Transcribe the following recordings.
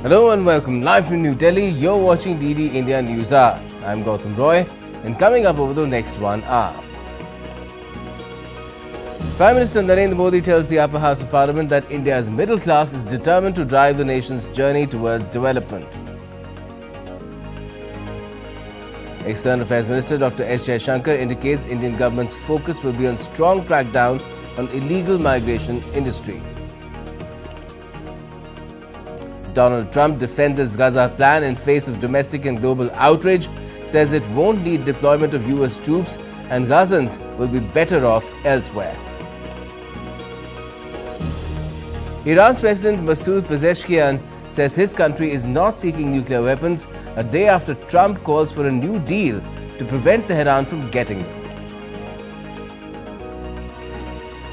Hello and welcome live from New Delhi. You're watching DD India NewsHour. I'm Gautam Roy, and coming up over the next 1 hour. Prime Minister Narendra Modi tells the upper house of Parliament that India's middle class is determined to drive the nation's journey towards development. External Affairs Minister Dr. S. Jaishankar indicates Indian government's focus will be on strong crackdown on illegal migration industry. Donald Trump defends his Gaza plan in face of domestic and global outrage, says it won't need deployment of US troops and Gazans will be better off elsewhere. Iran's President Masoud Pezeshkian says his country is not seeking nuclear weapons a day after Trump calls for a new deal to prevent Tehran from getting them.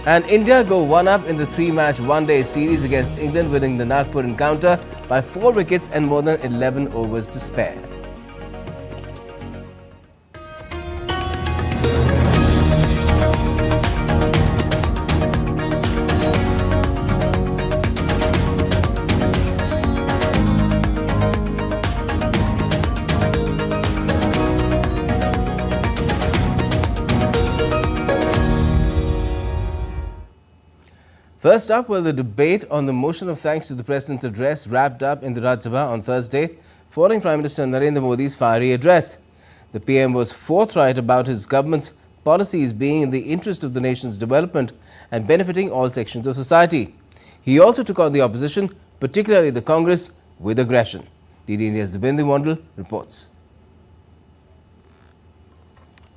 And India go one-up in the three-match one-day series against England, winning the Nagpur encounter by 4 wickets and more than 11 overs to spare. First up, the debate on the motion of thanks to the President's address wrapped up in the Rajya Sabha on Thursday, following Prime Minister Narendra Modi's fiery address. The PM was forthright about his government's policies being in the interest of the nation's development and benefiting all sections of society. He also took on the opposition, particularly the Congress, with aggression. DD India's Bindu Mondal reports.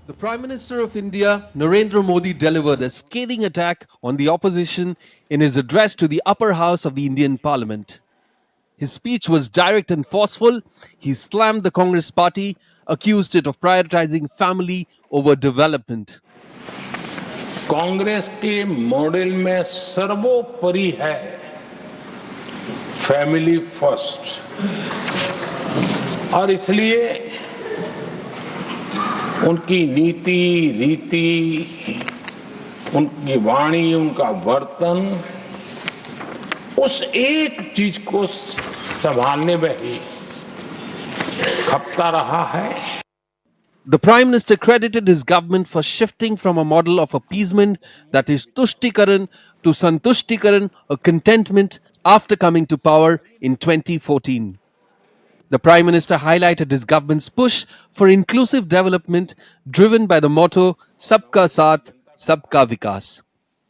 The Prime Minister of India, Narendra Modi, delivered a scathing attack on the opposition in his address to the upper house of the Indian Parliament. His speech was direct and forceful. He slammed the Congress party, accused it of prioritizing family over development. Congress के model में सर्वोपरि है family first और इसलिए उनकी नीति रीति उनकी वाणी उनका वर्तन उस एक चीज को संभालने में ही खपता रहा है. The Prime Minister credited his government for shifting from a model of appeasement, that is Tushtikaran, to Santushtikaran, or contentment, after coming to power in 2014. The Prime Minister highlighted his government's push for inclusive development driven by the motto Sabka Saath, Sabka Vikas.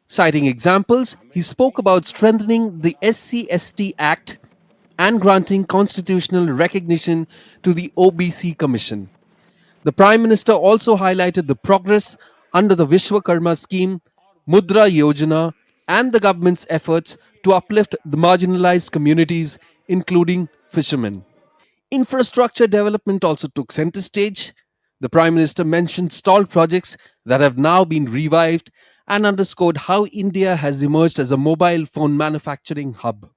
Citing examples, he spoke about strengthening the SC/ST Act and granting constitutional recognition to the OBC Commission. The Prime Minister also highlighted the progress under the Vishwakarma scheme, Mudra Yojana, and the government's efforts to uplift the marginalized communities, including fishermen. Infrastructure development also took center stage. The Prime Minister mentioned stalled projects that have now been revived and underscored how India has emerged as a mobile phone manufacturing hub.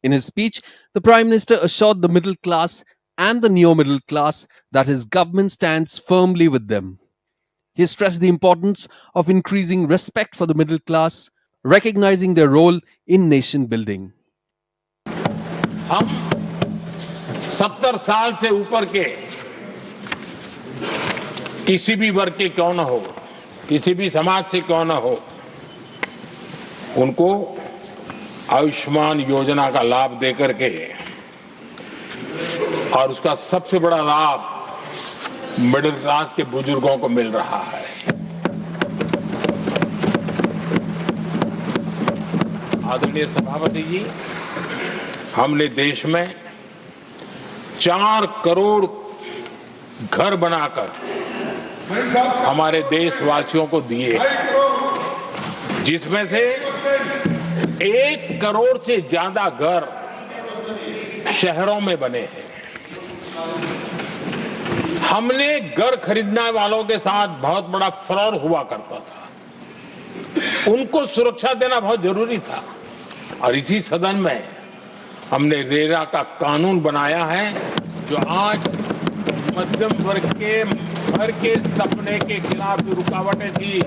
In his speech, the Prime Minister assured the middle class and the neo-middle class that his government stands firmly with them. He stressed the importance of increasing respect for the middle class, recognizing their role in nation building. 70 साल से ऊपर के किसी भी वर्ग के क्यों न हो, किसी भी समाज से क्यों न हो, उनको आयुष्मान योजना का लाभ देकर के और उसका सबसे बड़ा लाभ मिडिल क्लास के बुजुर्गों को मिल रहा है. आदरणीय सभापति जी, हमने देश में 4 करोड़ घर बनाकर हमारे देशवासियों को दिए, जिसमें से 1 करोड़ से ज्यादा घर शहरों में बने हैं. हमने घर खरीदने वालों के साथ बहुत बड़ा फ्रॉड हुआ करता था. उनको सुरक्षा देना बहुत जरूरी था और इसी सदन में हमने रेरा का कानून बनाया है, जो आज मध्यम वर्ग के घर के सपने के खिलाफ जो रुकावटें थी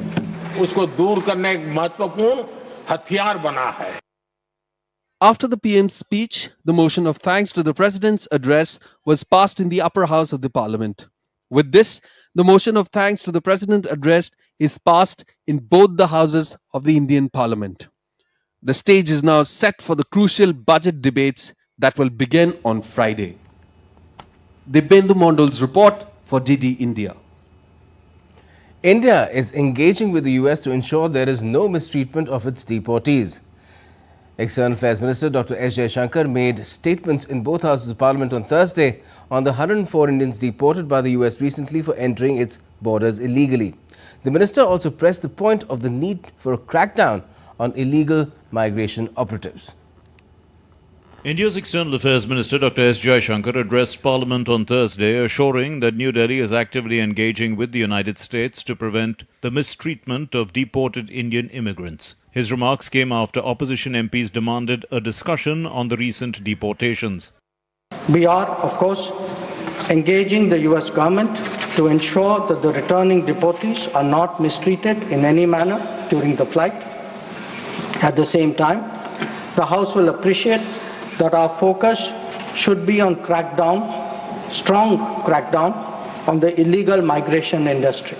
उसको दूर करने एक महत्वपूर्ण हथियार बना है. After the PM's speech, the motion of thanks to the President's address was passed in the upper house of the Parliament. With this, the motion of thanks to the President address is passed in both the houses of the Indian Parliament. The stage is now set for the crucial budget debates that will begin on Friday. Dibyendu Mondol's report for DD India. India is engaging with the US to ensure there is no mistreatment of its deportees. External Affairs Minister Dr. S. Jaishankar made statements in both houses of Parliament on Thursday on the 104 Indians deported by the US recently for entering its borders illegally. The minister also pressed the point of the need for a crackdown on illegal migration operatives. India's External Affairs Minister Dr. S. Jaishankar addressed Parliament on Thursday, assuring that New Delhi is actively engaging with the United States to prevent the mistreatment of deported Indian immigrants. His remarks came after opposition MPs demanded a discussion on the recent deportations. We are, of course, engaging the US government to ensure that the returning deportees are not mistreated in any manner during the flight. At the same time, the House will appreciate that our focus should be on strong crackdown on the illegal migration industry.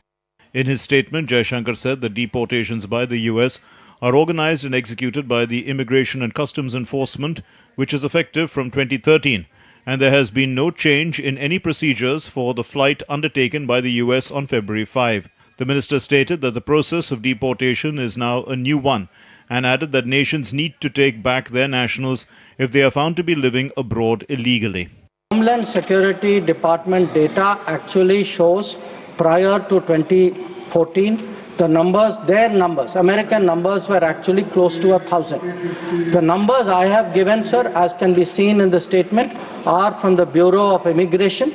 In his statement, Jaishankar said the deportations by the US are organized and executed by the Immigration and Customs Enforcement, which is effective from 2013, and there has been no change in any procedures for the flight undertaken by the US on February 5. The minister stated that the process of deportation is now a new one, and added that nations need to take back their nationals if they are found to be living abroad illegally. Homeland Security Department data actually shows prior to 2014, their numbers, American numbers were actually close to 1,000. The numbers I have given, sir, as can be seen in the statement, are from the Bureau of Immigration.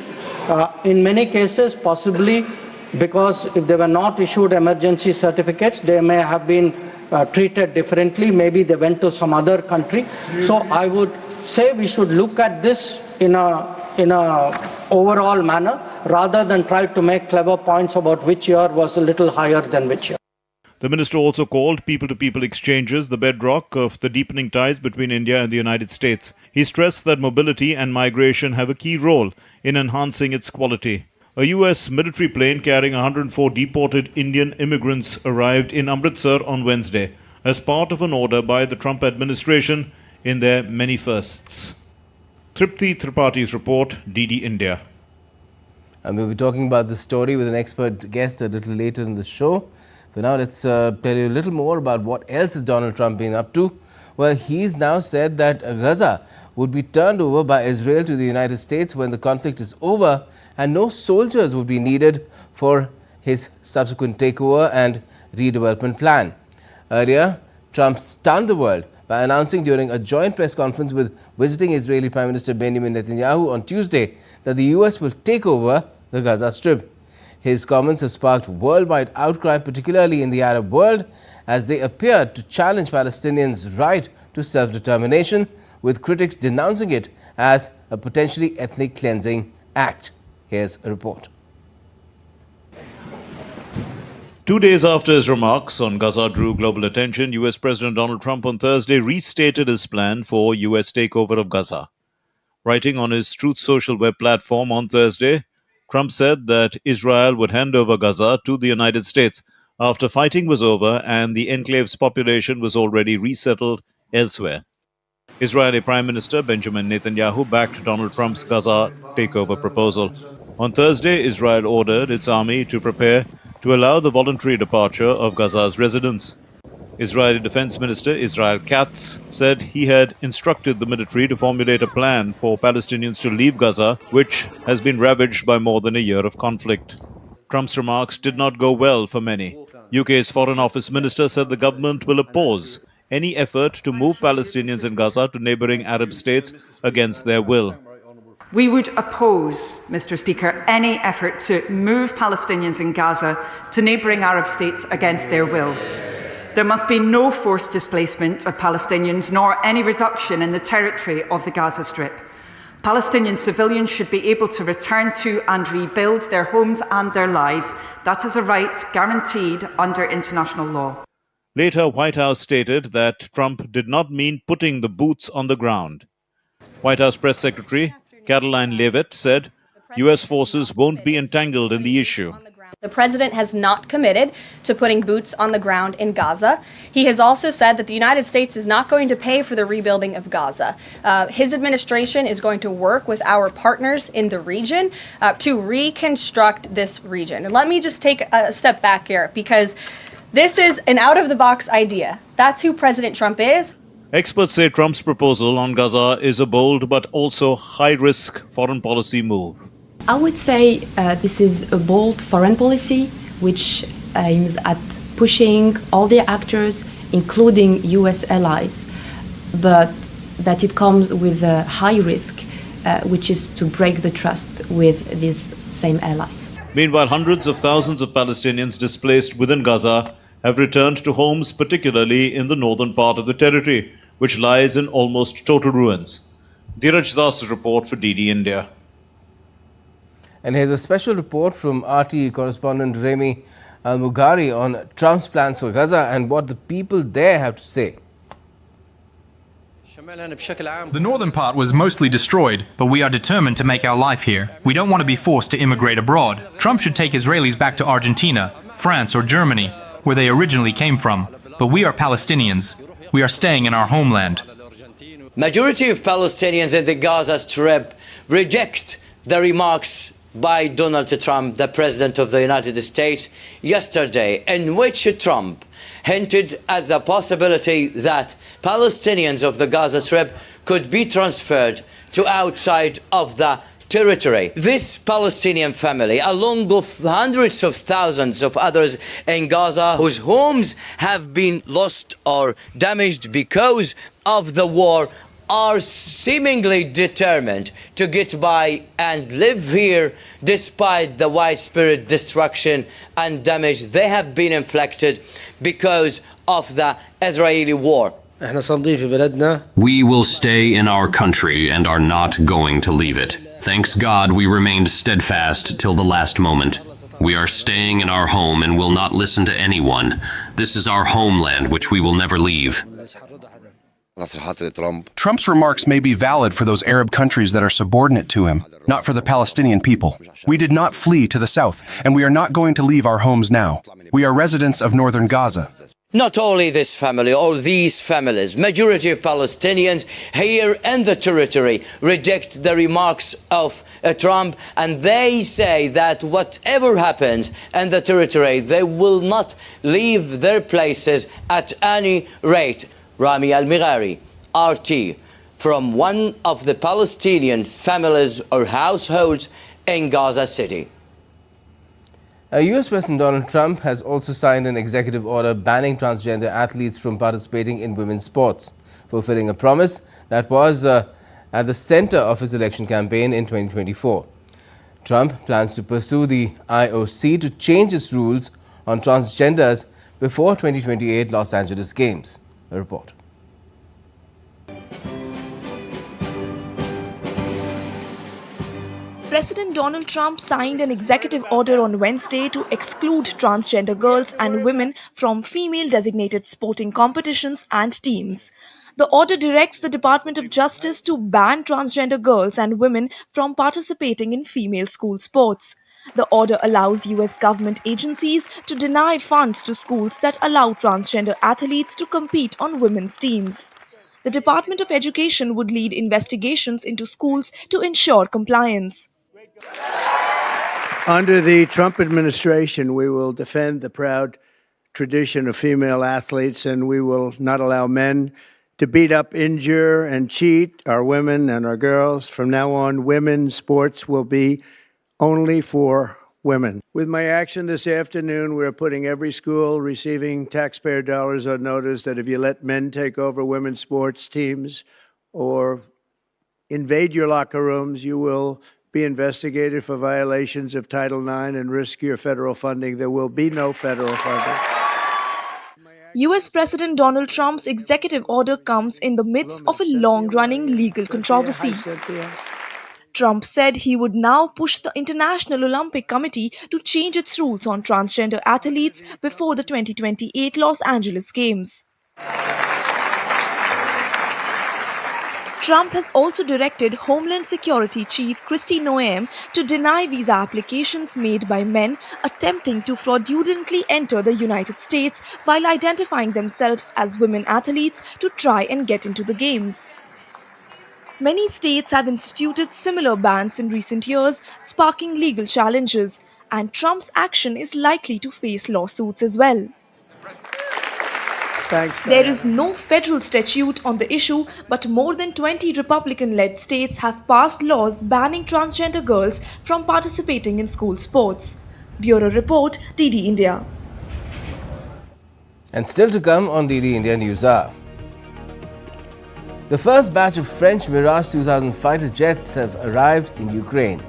In many cases, possibly because if they were not issued emergency certificates, they may have been treated differently. Maybe they went to some other country. So I would say we should look at this in a overall manner rather than try to make clever points about which year was a little higher than which year. The minister also called people-to-people exchanges the bedrock of the deepening ties between India and the United States. He stressed that mobility and migration have a key role in enhancing its quality. A US military plane carrying 104 deported Indian immigrants arrived in Amritsar on Wednesday as part of an order by the Trump administration in their many firsts. Tripti Tripaঠি's report, DD India. And we'll be talking about this story with an expert guest a little later in the show. For now, let's tell you a little more about what else is Donald Trump been up to. Well, he's now said that Gaza would be turned over by Israel to the United States when the conflict is over, and no soldiers would be needed for his subsequent takeover and redevelopment plan. Earlier, Trump stunned the world by announcing during a joint press conference with visiting Israeli Prime Minister Benjamin Netanyahu on Tuesday that the US will take over the Gaza Strip. His comments have sparked worldwide outcry, particularly in the Arab world, as they appear to challenge Palestinians' right to self-determination, with critics denouncing it as a potentially ethnic cleansing act. Here's a report. 2 days after his remarks on Gaza drew global attention, US President Donald Trump on Thursday restated his plan for US takeover of Gaza. Writing on his Truth Social web platform on Thursday, Trump said that Israel would hand over Gaza to the United States after fighting was over and the enclave's population was already resettled elsewhere. Israeli Prime Minister Benjamin Netanyahu backed Donald Trump's Gaza takeover proposal. On Thursday, Israel ordered its army to prepare to allow the voluntary departure of Gaza's residents. Israeli Defense Minister Israel Katz said he had instructed the military to formulate a plan for Palestinians to leave Gaza, which has been ravaged by more than a year of conflict. Trump's remarks did not go well for many. UK's Foreign Office Minister said the government will oppose any effort to move Palestinians in Gaza to neighbouring Arab states against their will. We would oppose, Mr. Speaker, any effort to move Palestinians in Gaza to neighbouring Arab states against their will. There must be no forced displacement of Palestinians nor any reduction in the territory of the Gaza Strip. Palestinian civilians should be able to return to and rebuild their homes and their lives. That is a right guaranteed under international law. Later, White House stated that Trump did not mean putting the boots on the ground. White House Press Secretary Caroline Leavitt said U.S. forces won't be entangled in the issue. The president has not committed to putting boots on the ground in Gaza. He has also said that the United States is not going to pay for the rebuilding of Gaza. His administration is going to work with our partners in the region to reconstruct this region. And let me just take a step back here, because this is an out-of-the-box idea. That's who President Trump is. Experts say Trump's proposal on Gaza is a bold but also high-risk foreign policy move. I would say this is a bold foreign policy which aims at pushing all the actors, including US allies, but that it comes with a high risk, which is to break the trust with these same allies. Meanwhile, hundreds of thousands of Palestinians displaced within Gaza have returned to homes, particularly in the northern part of the territory, which lies in almost total ruins. Dheeraj Das' report for DD India. And here's a special report from RT correspondent Remy Al-Mughari on Trump's plans for Gaza and what the people there have to say. The northern part was mostly destroyed, but we are determined to make our life here. We don't want to be forced to immigrate abroad. Trump should take Israelis back to Argentina, France or Germany, where they originally came from. But we are Palestinians. We are staying in our homeland. Majority of Palestinians in the Gaza Strip reject the remarks by Donald Trump, the President of the United States, yesterday, in which Trump hinted at the possibility that Palestinians of the Gaza Strip could be transferred to outside of the territory. This Palestinian family, along with hundreds of thousands of others in Gaza whose homes have been lost or damaged because of the war, are seemingly determined to get by and live here despite the widespread destruction and damage they have been inflicted because of the Israeli war. We will stay in our country and are not going to leave it. Thanks God we remained steadfast till the last moment. We are staying in our home and will not listen to anyone. This is our homeland which we will never leave. Trump's remarks may be valid for those Arab countries that are subordinate to him, not for the Palestinian people. We did not flee to the south, and we are not going to leave our homes now. We are residents of northern Gaza. Not only this family or these families, majority of Palestinians here in the territory reject the remarks of Trump, and they say that whatever happens in the territory, they will not leave their places at any rate. Rami Al-Mughari, RT, from one of the Palestinian families or households in Gaza City. US President Donald Trump has also signed an executive order banning transgender athletes from participating in women's sports, fulfilling a promise that was at the center of his election campaign in 2024. Trump plans to pursue the IOC to change its rules on transgenders before 2028 Los Angeles Games. A report. President Donald Trump signed an executive order on Wednesday to exclude transgender girls and women from female-designated sporting competitions and teams. The order directs the Department of Justice to ban transgender girls and women from participating in female school sports. The order allows US government agencies to deny funds to schools that allow transgender athletes to compete on women's teams. The Department of Education would lead investigations into schools to ensure compliance. Under the Trump administration, we will defend the proud tradition of female athletes, and we will not allow men to beat up, injure, and cheat our women and our girls. From now on, women's sports will be only for women. With my action this afternoon, we're putting every school receiving taxpayer dollars on notice that if you let men take over women's sports teams or invade your locker rooms, you will be investigated for violations of Title IX and risk your federal funding. There will be no federal funding. US President Donald Trump's executive order comes in the midst of a long-running legal controversy. Trump said he would now push the International Olympic Committee to change its rules on transgender athletes before the 2028 Los Angeles Games. Trump has also directed Homeland Security Chief Kristi Noem to deny visa applications made by men attempting to fraudulently enter the United States while identifying themselves as women athletes to try and get into the Games. Many states have instituted similar bans in recent years, sparking legal challenges, and Trump's action is likely to face lawsuits as well. There is no federal statute on the issue, but more than 20 Republican-led states have passed laws banning transgender girls from participating in school sports. Bureau Report, DD India. And still to come on DD India NewsHour. The first batch of French Mirage 2000 fighter jets have arrived in Ukraine.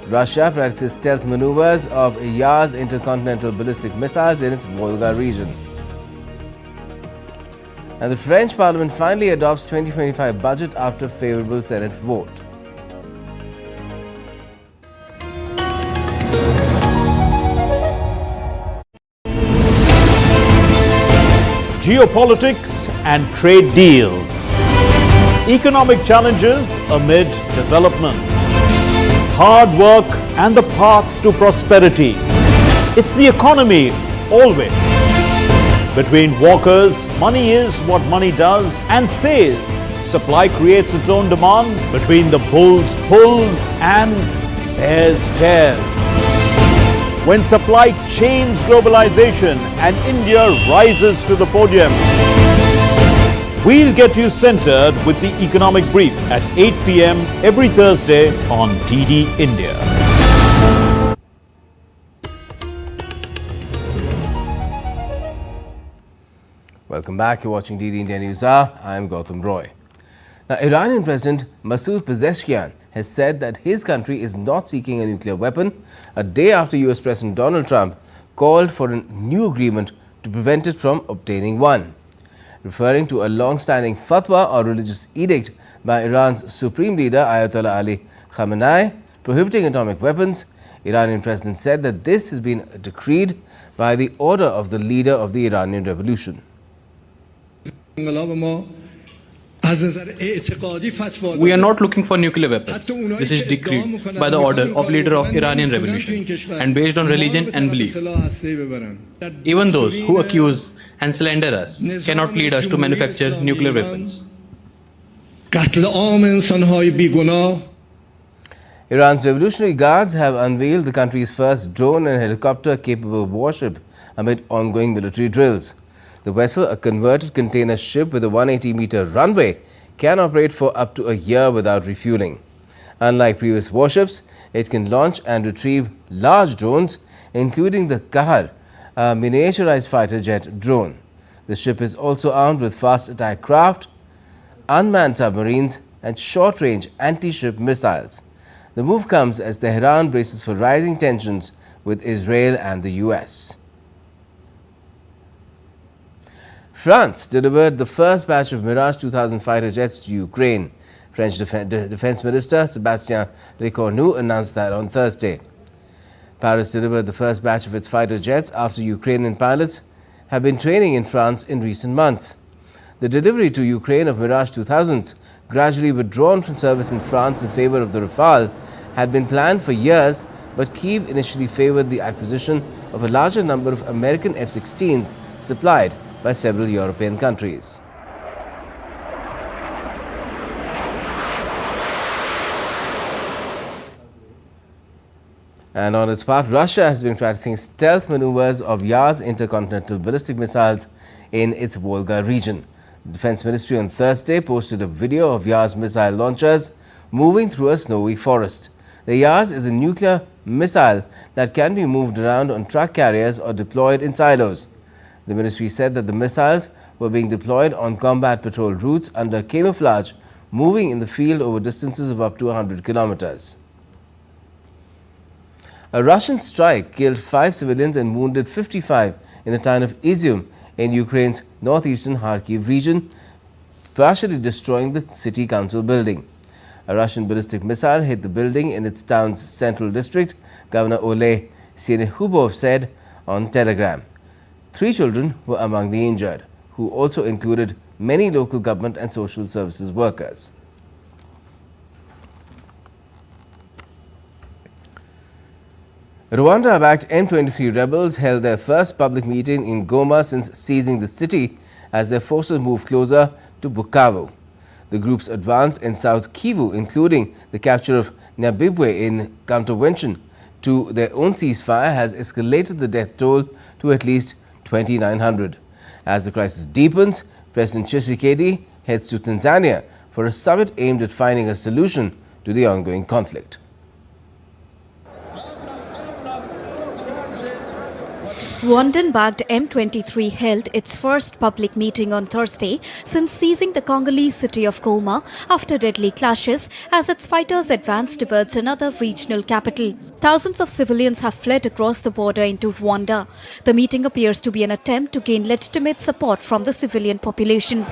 Russia practices stealth maneuvers of Yars intercontinental ballistic missiles in its Volga region. And the French Parliament finally adopts 2025 budget after favourable Senate vote. Geopolitics and trade deals. Economic challenges amid development. Hard work and the path to prosperity. It's the economy always. Between walkers, money is what money does and says. Supply creates its own demand. Between the bulls pulls and bears tears. When supply chains globalization and India rises to the podium. We'll get you centered with the Economic Brief at 8 p.m. every Thursday on DD India. Welcome back. You're watching DD India NewsHour. I'm Gautam Roy. Now, Iranian President Masoud Pezeshkian has said that his country is not seeking a nuclear weapon a day after US President Donald Trump called for a new agreement to prevent it from obtaining one. Referring to a long-standing fatwa or religious edict by Iran's supreme leader Ayatollah Ali Khamenei prohibiting atomic weapons, Iranian president said that this has been decreed by the order of the leader of the Iranian revolution. We are not looking for nuclear weapons. This is decreed by the order of leader of Iranian revolution and based on religion and belief. Even those who accuse and slander us cannot lead us to manufacture nuclear weapons. Iran's Revolutionary Guards have unveiled the country's first drone and helicopter-capable warship amid ongoing military drills. The vessel, a converted container ship with a 180-meter runway, can operate for up to a year without refueling. Unlike previous warships, it can launch and retrieve large drones, including the Kahar, a miniaturized fighter jet drone. The ship is also armed with fast attack craft, unmanned submarines, and short-range anti-ship missiles. The move comes as Tehran braces for rising tensions with Israel and the US. France delivered the first batch of Mirage 2000 fighter jets to Ukraine. French Defense Minister Sébastien Lecornu announced that on Thursday. Paris delivered the first batch of its fighter jets after Ukrainian pilots have been training in France in recent months. The delivery to Ukraine of Mirage 2000s, gradually withdrawn from service in France in favor of the Rafale, had been planned for years, but Kyiv initially favored the acquisition of a larger number of American F-16s supplied by several European countries. And on its part, Russia has been practicing stealth maneuvers of Yars intercontinental ballistic missiles in its Volga region. The Defense Ministry on Thursday posted a video of Yars missile launchers moving through a snowy forest. The Yars is a nuclear missile that can be moved around on truck carriers or deployed in silos. The ministry said that the missiles were being deployed on combat patrol routes under camouflage, moving in the field over distances of up to 100 kilometers. A Russian strike killed 5 civilians and wounded 55 in the town of Izium in Ukraine's northeastern Kharkiv region. partially destroying the city council building. A Russian ballistic missile hit the building in its town's central district, Governor Ole Sinehubov said on Telegram. 3 children were among the injured, who also included many local government and social services workers. Rwanda-backed M23 rebels held their first public meeting in Goma since seizing the city as their forces moved closer to Bukavu. The group's advance in South Kivu, including the capture of Nyabibwe in contravention to their own ceasefire, has escalated the death toll to at least 2,900. As the crisis deepens, President Tshisekedi heads to Tanzania for a summit aimed at finding a solution to the ongoing conflict. Rwandan-backed M23 held its first public meeting on Thursday since seizing the Congolese city of Goma after deadly clashes as its fighters advanced towards another regional capital. Thousands of civilians have fled across the border into Rwanda. The meeting appears to be an attempt to gain legitimate support from the civilian population.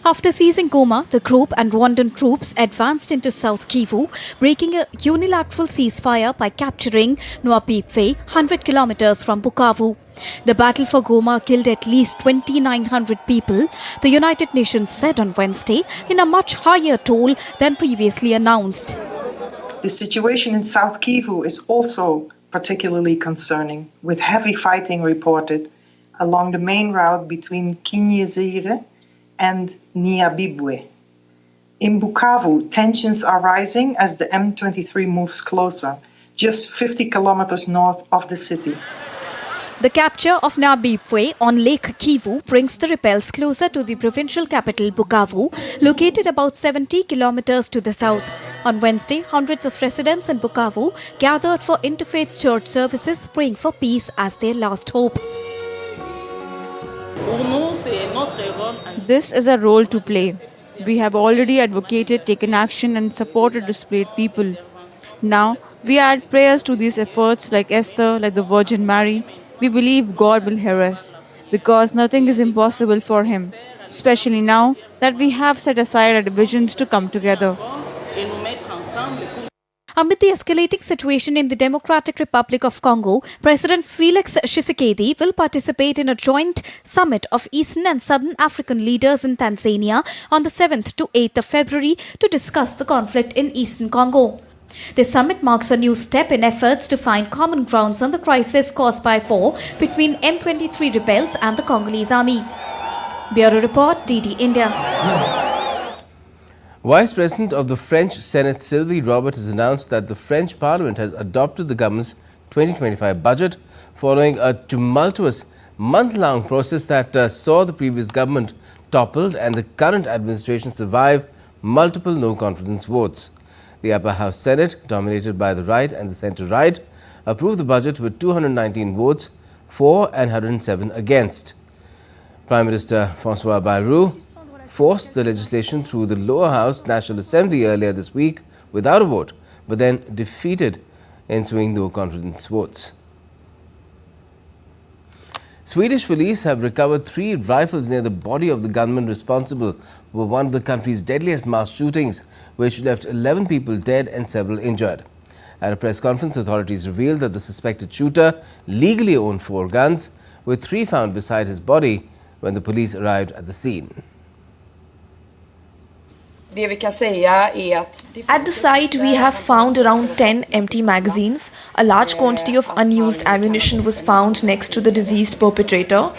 After seizing Goma, the group and Rwandan troops advanced into South Kivu, breaking a unilateral ceasefire by capturing Nwapipfe, 100 kilometers from Bukavu. The battle for Goma killed at least 2,900 people, the United Nations said on Wednesday, in a much higher toll than previously announced. The situation in South Kivu is also particularly concerning, with heavy fighting reported along the main route between Kinyezire and Nyabibwe. In Bukavu, tensions are rising as the M23 moves closer, just 50 kilometers north of the city. The capture of Nyabibwe on Lake Kivu brings the rebels closer to the provincial capital Bukavu, located about 70 kilometers to the south. On Wednesday, hundreds of residents in Bukavu gathered for interfaith church services, praying for peace as their last hope. This is a role to play. We have already advocated, taken action and supported displaced people. Now, we add prayers to these efforts like Esther, like the Virgin Mary. We believe God will hear us because nothing is impossible for Him, especially now that we have set aside our divisions to come together. Amid the escalating situation in the Democratic Republic of Congo, President Felix Tshisekedi will participate in a joint summit of Eastern and Southern African leaders in Tanzania on the 7th to 8th of February to discuss the conflict in Eastern Congo. This summit marks a new step in efforts to find common grounds on the crisis caused by war between M23 rebels and the Congolese army. Bureau Report, DD India. Vice President of the French Senate, Sylvie Robert, has announced that the French Parliament has adopted the government's 2025 budget following a tumultuous month-long process that saw the previous government toppled and the current administration survive multiple no-confidence votes. The Upper House Senate, dominated by the right and the centre-right, approved the budget with 219 votes for and 107 against. Prime Minister François Bayrou forced the legislation through the lower house National Assembly earlier this week without a vote, but then defeated ensuing no-confidence votes. Swedish police have recovered 3 rifles near the body of the gunman responsible for one of the country's deadliest mass shootings, which left 11 people dead and several injured. At a press conference, authorities revealed that the suspected shooter legally owned 4 guns, with 3 found beside his body when the police arrived at the scene. At the site, we have found around 10 empty magazines. A large quantity of unused ammunition was found next to the deceased perpetrator.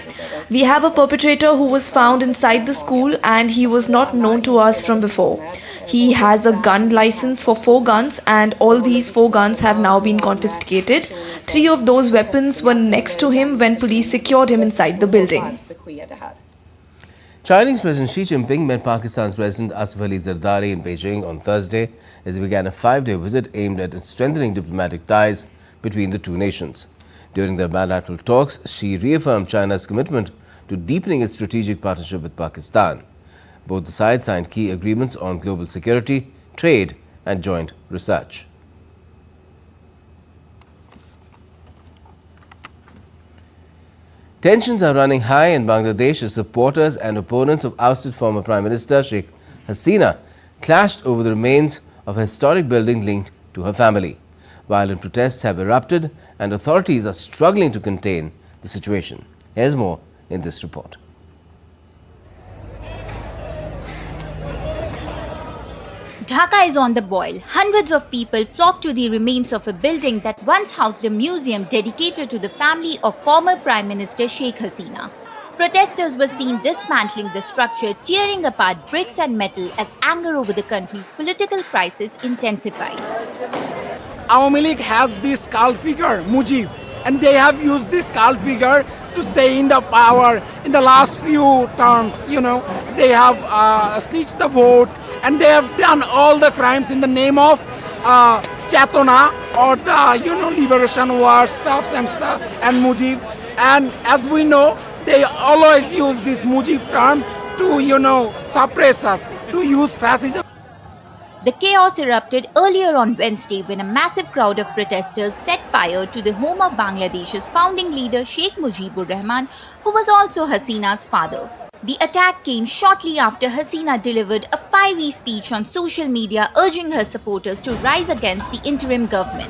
We have a perpetrator who was found inside the school and he was not known to us from before. He has a gun license for 4 guns and all these 4 guns have now been confiscated. 3 of those weapons were next to him when police secured him inside the building. Chinese President Xi Jinping met Pakistan's President Asif Ali Zardari in Beijing on Thursday as he began a 5-day visit aimed at strengthening diplomatic ties between the two nations. During their bilateral talks, Xi reaffirmed China's commitment to deepening its strategic partnership with Pakistan. Both the sides signed key agreements on global security, trade and joint research. Tensions are running high in Bangladesh as supporters and opponents of ousted former Prime Minister Sheikh Hasina clashed over the remains of a historic building linked to her family. Violent protests have erupted and authorities are struggling to contain the situation. Here's more in this report. Dhaka is on the boil. Hundreds of people flocked to the remains of a building that once housed a museum dedicated to the family of former Prime Minister Sheikh Hasina. Protesters were seen dismantling the structure, tearing apart bricks and metal as anger over the country's political crisis intensified. Awami League has this skull figure, Mujib, and they have used this skull figure to stay in the power in the last few terms. They have snitched the vote and they have done all the crimes in the name of Chetona or the liberation war stuff and Mujib. And as we know, they always use this Mujib term to suppress us, to use fascism. The chaos erupted earlier on Wednesday when a massive crowd of protesters set fire to the home of Bangladesh's founding leader Sheikh Mujibur Rahman, who was also Hasina's father. The attack came shortly after Hasina delivered a fiery speech on social media urging her supporters to rise against the interim government.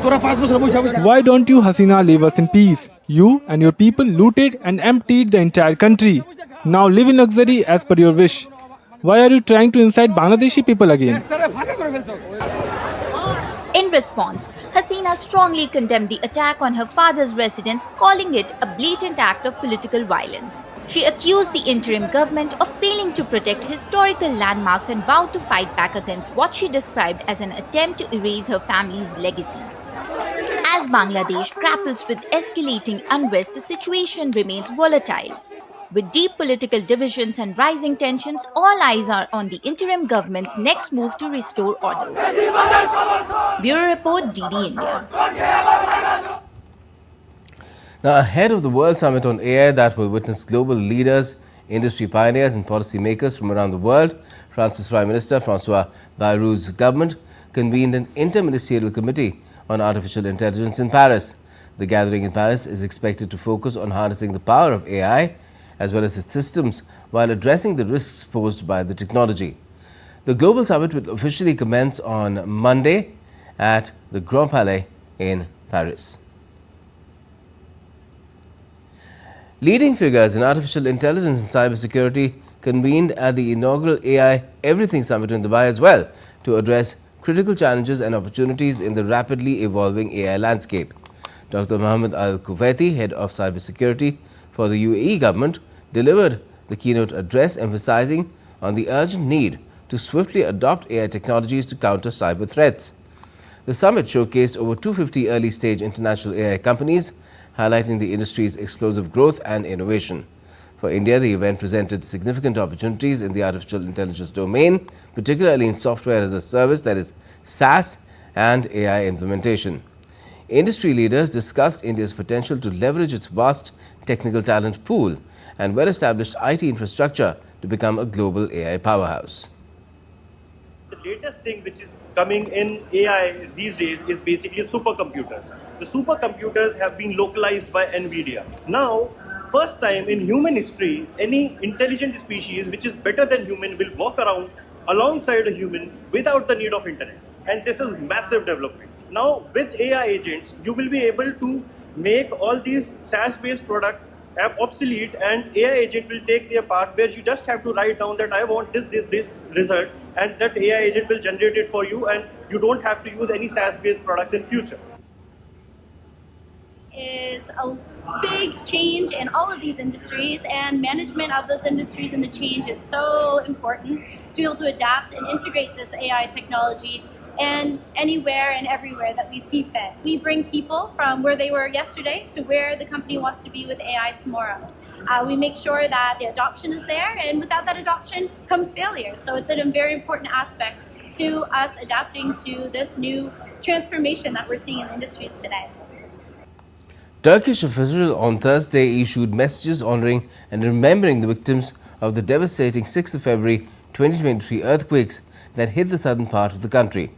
Why don't you, Hasina, leave us in peace? You and your people looted and emptied the entire country. Now live in luxury as per your wish. Why are you trying to incite Bangladeshi people again? In response, Hasina strongly condemned the attack on her father's residence, calling it a blatant act of political violence. She accused the interim government of failing to protect historical landmarks and vowed to fight back against what she described as an attempt to erase her family's legacy. As Bangladesh grapples with escalating unrest, the situation remains volatile. With deep political divisions and rising tensions, all eyes are on the interim government's next move to restore order. Bureau Report, DD India. Now, ahead of the World Summit on AI that will witness global leaders, industry pioneers and policymakers from around the world, France's Prime Minister François Bayrou's government convened an interministerial committee on artificial intelligence in Paris. The gathering in Paris is expected to focus on harnessing the power of AI as well as its systems while addressing the risks posed by the technology. The Global Summit will officially commence on Monday at the Grand Palais in Paris. Leading figures in artificial intelligence and cybersecurity convened at the inaugural AI Everything Summit in Dubai as well to address critical challenges and opportunities in the rapidly evolving AI landscape. Dr. Mohammed Al-Kuwaiti, head of cybersecurity for the UAE government, delivered the keynote address emphasizing on the urgent need to swiftly adopt AI technologies to counter cyber threats. The summit showcased over 250 early-stage international AI companies, highlighting the industry's explosive growth and innovation. For India, the event presented significant opportunities in the artificial intelligence domain, particularly in software as a service, that is SaaS, and AI implementation. Industry leaders discussed India's potential to leverage its vast technical talent pool and well-established IT infrastructure to become a global AI powerhouse. The latest thing which is coming in AI these days is basically supercomputers. The supercomputers have been localized by NVIDIA. Now, first time in human history, any intelligent species which is better than human will walk around alongside a human without the need of internet. And this is massive development. Now, with AI agents, you will be able to make all these SaaS-based products obsolete, and AI agent will take their part where you just have to write down that I want this result, and that AI agent will generate it for you, and you don't have to use any SaaS-based products in future. Is a big change in all of these industries, and management of those industries and the change is so important to be able to adapt and integrate this AI technology and anywhere and everywhere that we see fit. We bring people from where they were yesterday to where the company wants to be with AI tomorrow. We make sure that the adoption is there, and without that adoption comes failure. So it's a very important aspect to us adapting to this new transformation that we're seeing in the industries today. Turkish officials on Thursday issued messages honoring and remembering the victims of the devastating 6th of February 2023 earthquakes that hit the southern part of the country.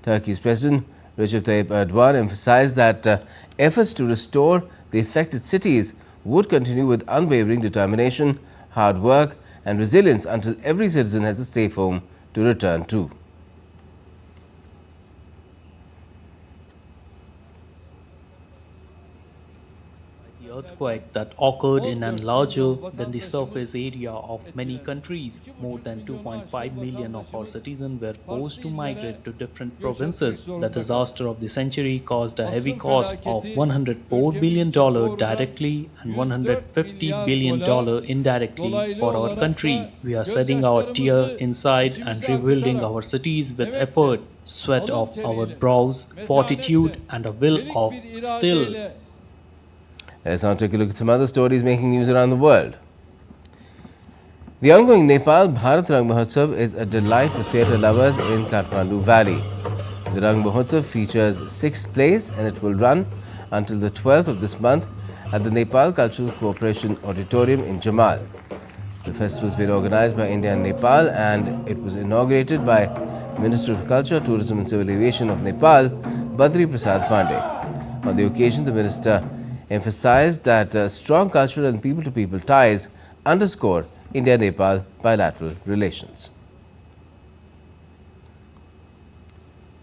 Turkey's President Recep Tayyip Erdogan emphasized that efforts to restore the affected cities would continue with unwavering determination, hard work and resilience until every citizen has a safe home to return to. The earthquake that occurred in an larger than the surface area of many countries. More than 2.5 million of our citizens were forced to migrate to different provinces. The disaster of the century caused a heavy cost of $104 billion directly and $150 billion indirectly for our country. We are setting our tear inside and rebuilding our cities with effort, sweat of our brows, fortitude and a will of steel. Let's now take a look at some other stories making news around the world. The ongoing Nepal Bharat Rang Mahotsav is a delight for theatre lovers in Kathmandu Valley. The Rang Mahotsav features 6 plays and it will run until the 12th of this month at the Nepal Cultural Cooperation Auditorium in Jamal. The festival has been organized by India and Nepal and it was inaugurated by Minister of Culture, Tourism and Civil Aviation of Nepal, Badri Prasad Pandey. On the occasion, the minister emphasized that strong cultural and people-to-people ties underscore India-Nepal bilateral relations.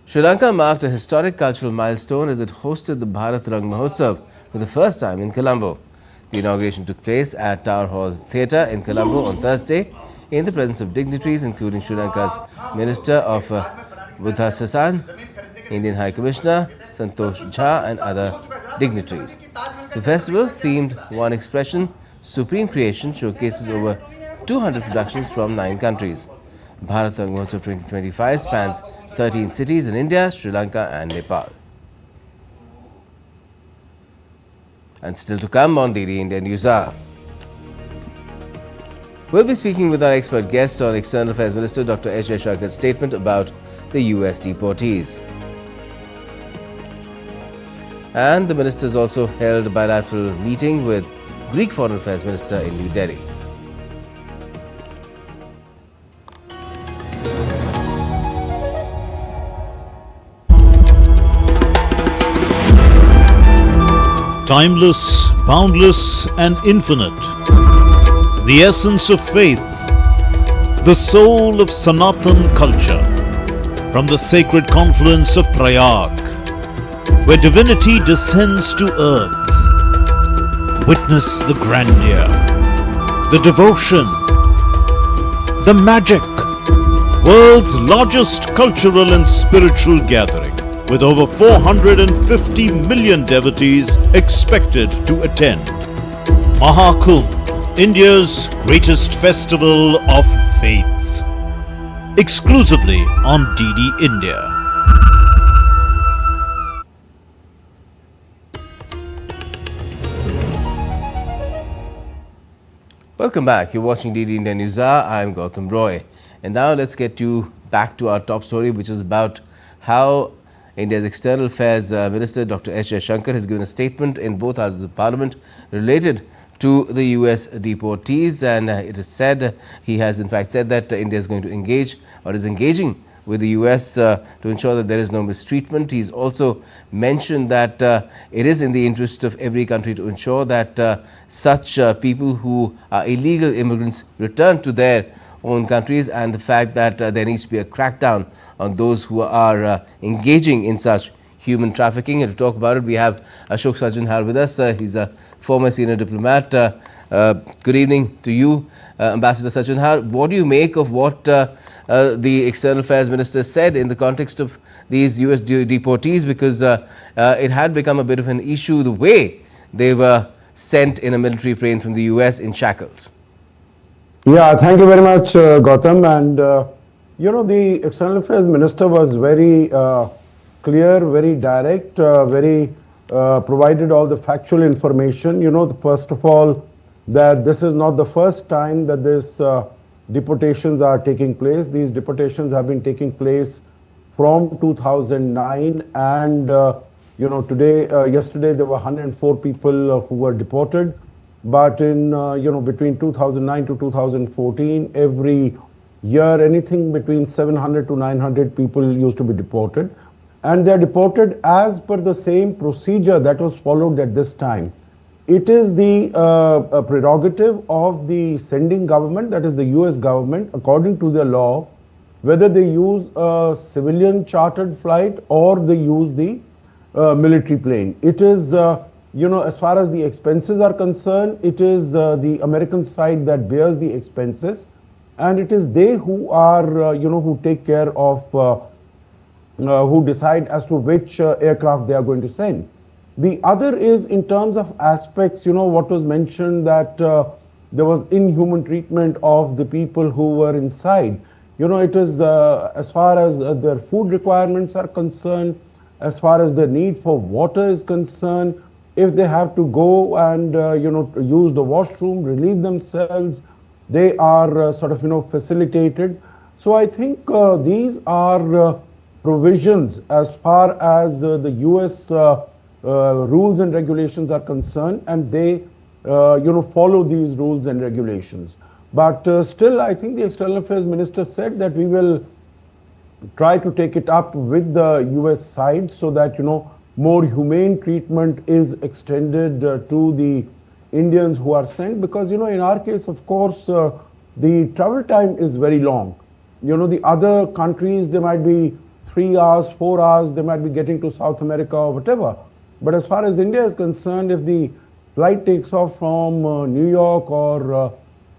Sri Lanka marked a historic cultural milestone as it hosted the Bharat Rang Mahotsav for the first time in Colombo. The inauguration took place at Tower Hall Theatre in Colombo on Thursday in the presence of dignitaries including Sri Lanka's Minister of Buddha Sasan, Indian High Commissioner Santosh Jha and other dignitaries. The festival, themed One Expression, Supreme Creation, showcases over 200 productions from 9 countries. Bharat Rang Mahotsav 2025 spans 13 cities in India, Sri Lanka and Nepal. And still to come on DD India NewsHour. We'll be speaking with our expert guest on External Affairs Minister Dr. Jaishankar's statement about the US deportees. And the ministers also held a bilateral meeting with Greek Foreign Affairs Minister in New Delhi. Timeless, boundless and infinite. The essence of faith. The soul of Sanatan culture. From the sacred confluence of Prayag, where divinity descends to earth. Witness the grandeur, the devotion, the magic. World's largest cultural and spiritual gathering, with over 450 million devotees expected to attend. Mahakumbh, India's greatest festival of faith. Exclusively on DD India. Welcome back. You're watching DD India NewsHour. I'm Gautam Roy. And now let's get you back to our top story, which is about how India's External Affairs Minister Dr. Jaishankar has given a statement in both houses of Parliament related to the US deportees, and it is said, he has in fact said that India is going to engage or is engaging with the US to ensure that there is no mistreatment. He's also mentioned that it is in the interest of every country to ensure that such people who are illegal immigrants return to their own countries, and the fact that there needs to be a crackdown on those who are engaging in such human trafficking. And to talk about it, we have Ashok Sajjanhar with us. He's a former senior diplomat. Good evening to you, Ambassador Sajjanhar. What do you make of what the External Affairs Minister said in the context of these US deportees? Because it had become a bit of an issue, the way they were sent in a military plane from the US in shackles. Yeah, thank you very much, Gautam. And, you know, the External Affairs Minister was very clear, very direct, provided all the factual information. You know, first of all, that this is not the first time that this deportations are taking place. These deportations have been taking place from 2009, and you know, yesterday there were 104 people who were deported. But in you know, between 2009 to 2014, every year anything between 700 to 900 people used to be deported, and they are deported as per the same procedure that was followed at this time. it is the prerogative of the sending government, that is the US government, according to the law, whether they use a civilian chartered flight or they use the military plane. It is, as far as the expenses are concerned, it is the American side that bears the expenses, and it is they who are, who take care of, who decide as to which aircraft they are going to send. The other is in terms of aspects, what was mentioned that there was inhuman treatment of the people who were inside. It is as far as their food requirements are concerned, as far as the need for water is concerned, if they have to go and, use the washroom, relieve themselves, they are facilitated. So I think these are provisions as far as the US rules and regulations are concerned, and they follow these rules and regulations. But still, I think the External Affairs Minister said that we will try to take it up with the US side so that more humane treatment is extended to the Indians who are sent, because in our case, of course, the travel time is very long. The other countries, they might be 3 hours, 4 hours, they might be getting to South America or whatever. But as far as India is concerned, if the flight takes off from New York or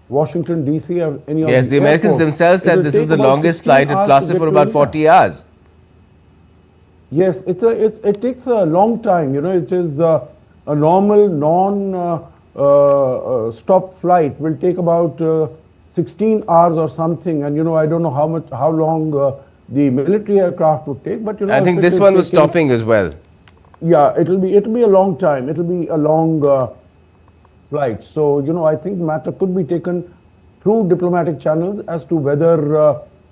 Washington, D.C. or any of Yes, the Americans themselves said this is the longest flight. It lasted for about 40 hours. Yes, it takes a long time. It is a normal non-stop flight will take about 16 hours or something. And I don't know how long the military aircraft would take. But I think this one was stopping as well. Yeah, it'll be a long time. It'll be a long flight. So I think the matter could be taken through diplomatic channels as to whether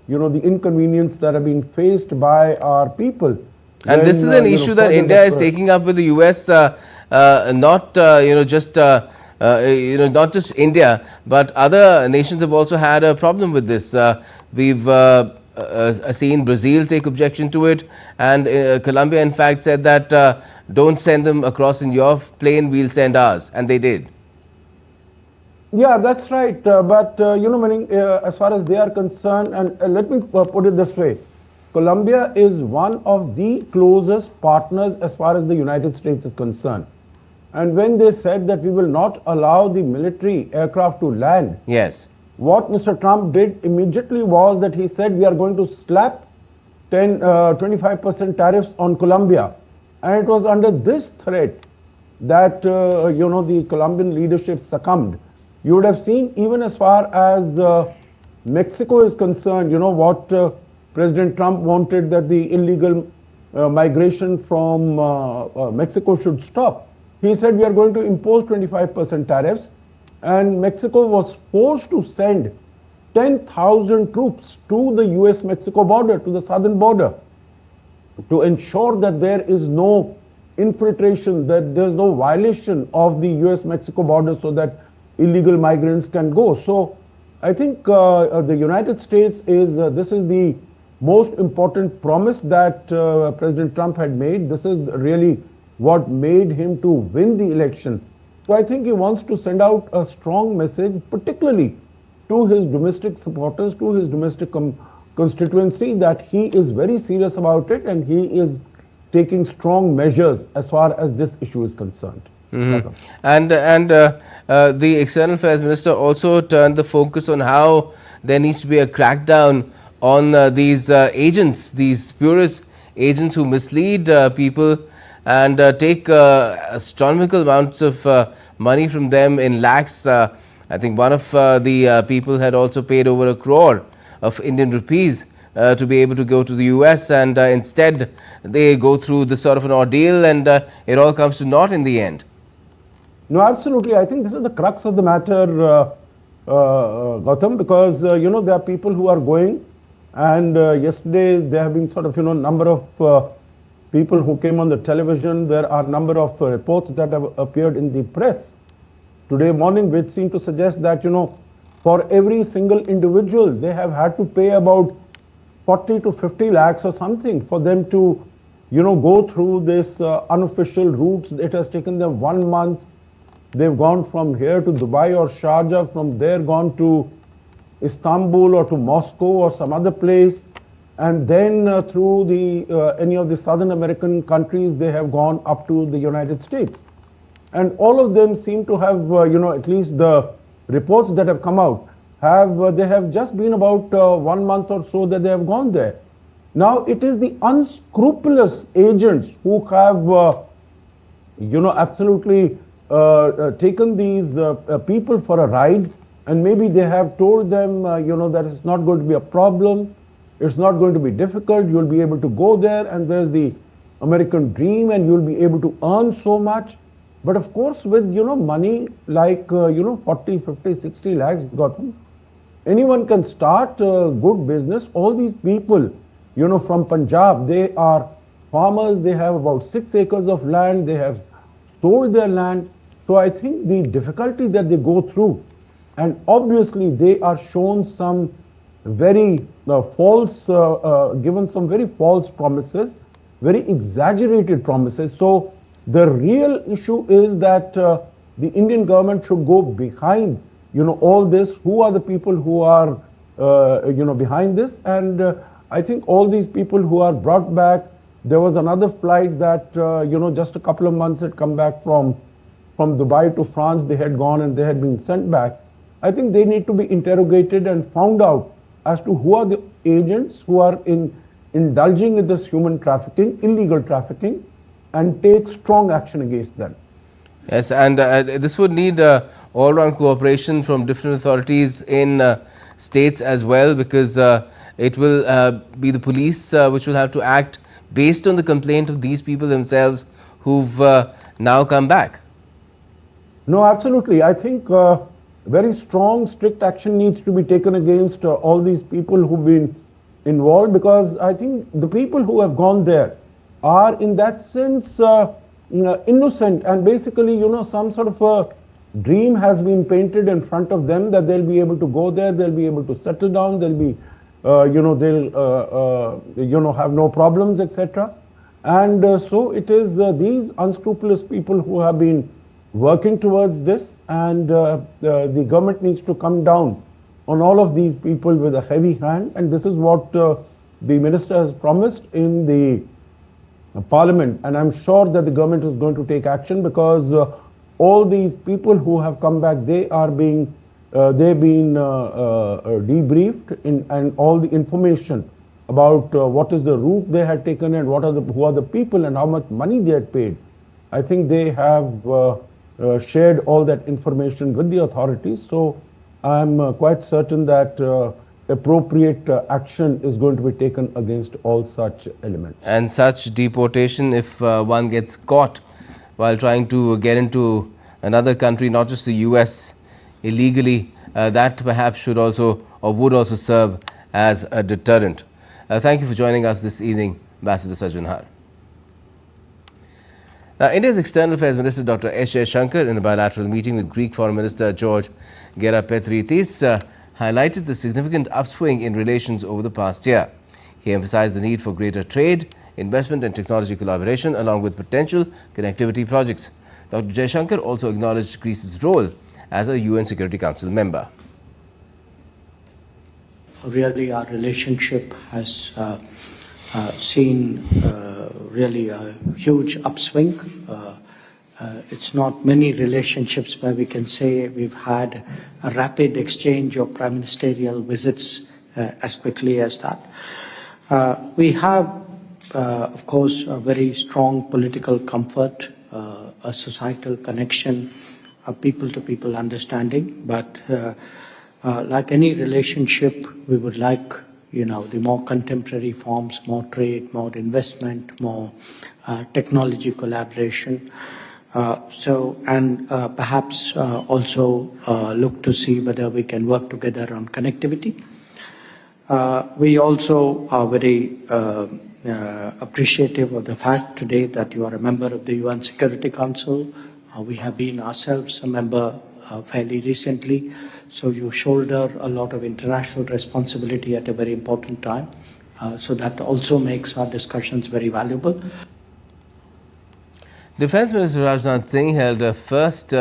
the inconvenience that are being faced by our people. And this is an issue that India is taking up with the US, not not just India, but other nations have also had a problem with this. We've seen Brazil take objection to it, and Colombia in fact said that don't send them across in your plane, we'll send ours, and they did. Yeah, that's right. But as far as they are concerned, and let me put it this way, Colombia is one of the closest partners as far as the United States is concerned. And when they said that we will not allow the military aircraft to land, yes, what Mr. Trump did immediately was that he said we are going to slap 25% tariffs on Colombia. And it was under this threat that, the Colombian leadership succumbed. You would have seen, even as far as Mexico is concerned, what President Trump wanted, that the illegal migration from Mexico should stop. He said we are going to impose 25% tariffs, and Mexico was forced to send 10,000 troops to the US-Mexico border, to the southern border, to ensure that there is no infiltration, that there is no violation of the US-Mexico border, so that illegal migrants can go. So I think the United States is, this is the most important promise that President Trump had made. This is really what made him to win the election. So I think he wants to send out a strong message, particularly to his domestic supporters, to his domestic constituency, that he is very serious about it and he is taking strong measures as far as this issue is concerned. Mm-hmm. And the External Affairs Minister also turned the focus on how there needs to be a crackdown on these agents, these spurious agents who mislead people and take astronomical amounts of money from them in lakhs. I think one of the people had also paid over 1 crore of Indian rupees to be able to go to the US, and instead they go through this sort of an ordeal, and it all comes to naught in the end. No, absolutely. I think this is the crux of the matter, Gautam, because there are people who are going, and yesterday there have been sort of number of people who came on the television. There are number of reports that have appeared in the press today morning, which seem to suggest that for every single individual they have had to pay about 40 to 50 lakhs or something for them to go through this unofficial routes. It has taken them 1 month They've gone from here to Dubai or Sharjah, from there gone to Istanbul or to Moscow or some other place, and then through any of the Southern American countries, they have gone up to the United States. And all of them seem to have, at least the reports that have come out, they have just been about 1 month or so that they have gone there. Now, it is the unscrupulous agents who have, absolutely taken these people for a ride, and maybe they have told them, that it's not going to be a problem, it's not going to be difficult, you'll be able to go there, and there's the American dream, and you'll be able to earn so much. But of course, with, money like, 40, 50, 60 lakhs, Gautam, anyone can start a good business. All these people, from Punjab, they are farmers, they have about 6 acres of land, they have sold their land. So I think the difficulty that they go through, and obviously they are shown some very given some very false promises, very exaggerated promises. So the real issue is that the Indian government should go behind, all this. Who are the people who are, behind this? And I think all these people who are brought back, there was another flight that, just a couple of months had come back from Dubai to France. They had gone and they had been sent back. I think they need to be interrogated and found out as to who are the agents who are indulging in this human trafficking, illegal trafficking, and take strong action against them. Yes, and this would need all-round cooperation from different authorities in states as well, because it will be the police which will have to act based on the complaint of these people themselves who've now come back. No, absolutely. I think very strong, strict action needs to be taken against all these people who've been involved, because I think the people who have gone there are in that sense innocent, and basically, some sort of a dream has been painted in front of them that they'll be able to go there, they'll be able to settle down, they'll be, they'll, have no problems, etc. And so it is these unscrupulous people who have been working towards this, and the government needs to come down on all of these people with a heavy hand, and this is what the minister has promised in the parliament, and I'm sure that the government is going to take action, because all these people who have come back, they've been debriefed and all the information about what is the route they had taken and who are the people and how much money they had paid. I think they have shared all that information with the authorities. So I'm quite certain that appropriate action is going to be taken against all such elements. And such deportation, if one gets caught while trying to get into another country, not just the US, illegally, that perhaps should also or would also serve as a deterrent. Thank you for joining us this evening, Ambassador Jaishankar. Now, India's External Affairs Minister Dr. S. Jaishankar, in a bilateral meeting with Greek Foreign Minister George Gerapetritis, highlighted the significant upswing in relations over the past year. He emphasized the need for greater trade, investment and technology collaboration, along with potential connectivity projects. Dr. Jaishankar also acknowledged Greece's role as a UN Security Council member. Really, our relationship has seen really a huge upswing. It's not many relationships where we can say we've had a rapid exchange of prime ministerial visits as quickly as that. We have, of course, a very strong political comfort, a societal connection, a people-to-people understanding. But like any relationship, we would like, the more contemporary forms, more trade, more investment, more technology collaboration. Perhaps also look to see whether we can work together on connectivity. We also are very appreciative of the fact today that you are a member of the UN Security Council. We have been ourselves a member fairly recently, so you shoulder a lot of international responsibility at a very important time. So that also makes our discussions very valuable. Defence Minister Rajnath Singh held a first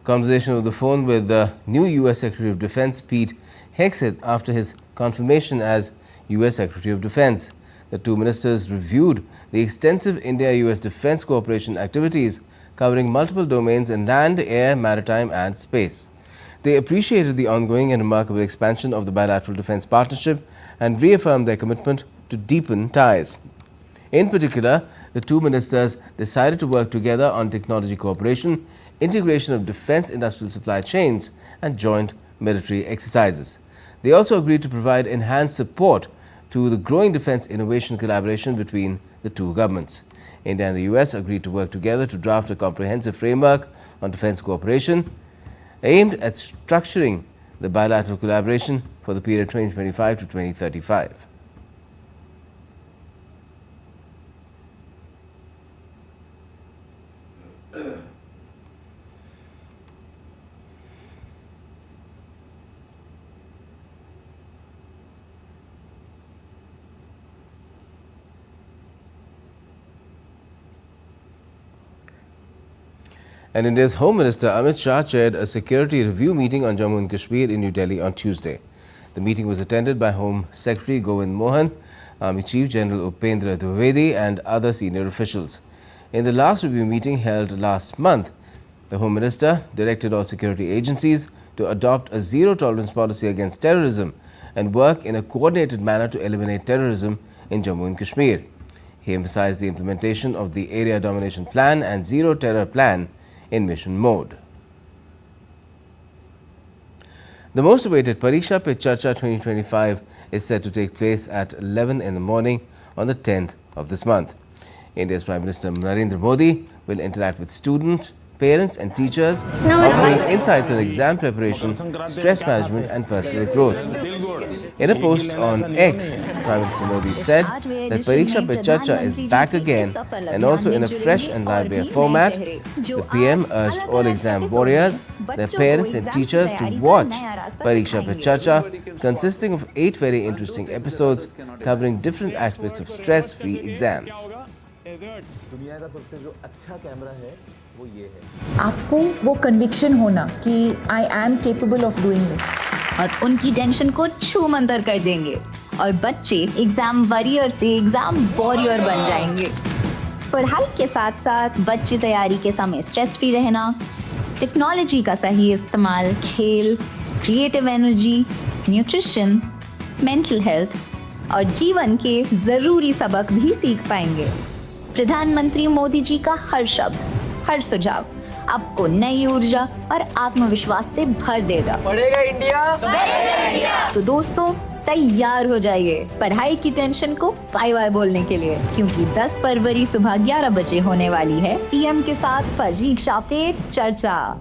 Conversation over the phone with the new U.S. Secretary of Defense Pete Hegseth after his confirmation as U.S. Secretary of Defense. The two ministers reviewed the extensive India-U.S. defense cooperation activities covering multiple domains in land, air, maritime and space. They appreciated the ongoing and remarkable expansion of the bilateral defense partnership and reaffirmed their commitment to deepen ties. In particular, the two ministers decided to work together on technology cooperation, integration of defense industrial supply chains and joint military exercises. They also agreed to provide enhanced support to the growing defense innovation collaboration between the two governments. India and the US agreed to work together to draft a comprehensive framework on defense cooperation aimed at structuring the bilateral collaboration for the period 2025 to 2035. And India's Home Minister Amit Shah chaired a security review meeting on Jammu and Kashmir in New Delhi on Tuesday. The meeting was attended by Home Secretary Govind Mohan, Army Chief General Upendra Dwivedi and other senior officials. In the last review meeting held last month, the Home Minister directed all security agencies to adopt a zero-tolerance policy against terrorism and work in a coordinated manner to eliminate terrorism in Jammu and Kashmir. He emphasized the implementation of the Area Domination Plan and Zero Terror Plan in mission mode. The most awaited Pariksha Pe Charcha 2025 is set to take place at 11 in the morning on the 10th of this month. India's Prime Minister Narendra Modi will interact with students, parents and teachers, offering insights on exam preparation, stress management and personal growth. In a post on X, Prime Minister Modi said that Pariksha Pe Charcha is back again and also in a fresh and lively format. The PM urged all exam warriors, their parents and teachers to watch Pariksha Pe Charcha, consisting of 8 very interesting episodes covering different aspects of stress-free exams. आपको वो conviction होना कि I am capable of doing this और उनकी tension को छू मंतर कर देंगे और बच्चे एग्जाम वॉरियर से एग्जाम वॉरियर बन जाएंगे। पढ़ाई के साथ साथ बच्चे तैयारी के समय स्ट्रेस फ्री रहना, टेक्नोलॉजी का सही इस्तेमाल, खेल, creative energy, nutrition, mental health और जीवन के ज़रूरी सबक भी सीख पाएंगे। प्रधानमंत्री मोदी जी का हर शब्द, हर सुझाव आपको नई ऊर्जा और आत्मविश्वास से भर देगा। पढ़ेगा इंडिया, तो दोस्तों तैयार हो जाइए पढ़ाई की टेंशन को बाय बाय बोलने के लिए, क्योंकि 10 फरवरी सुबह 11 बजे होने वाली है पीएम के साथ परीक्षा पे चर्चा।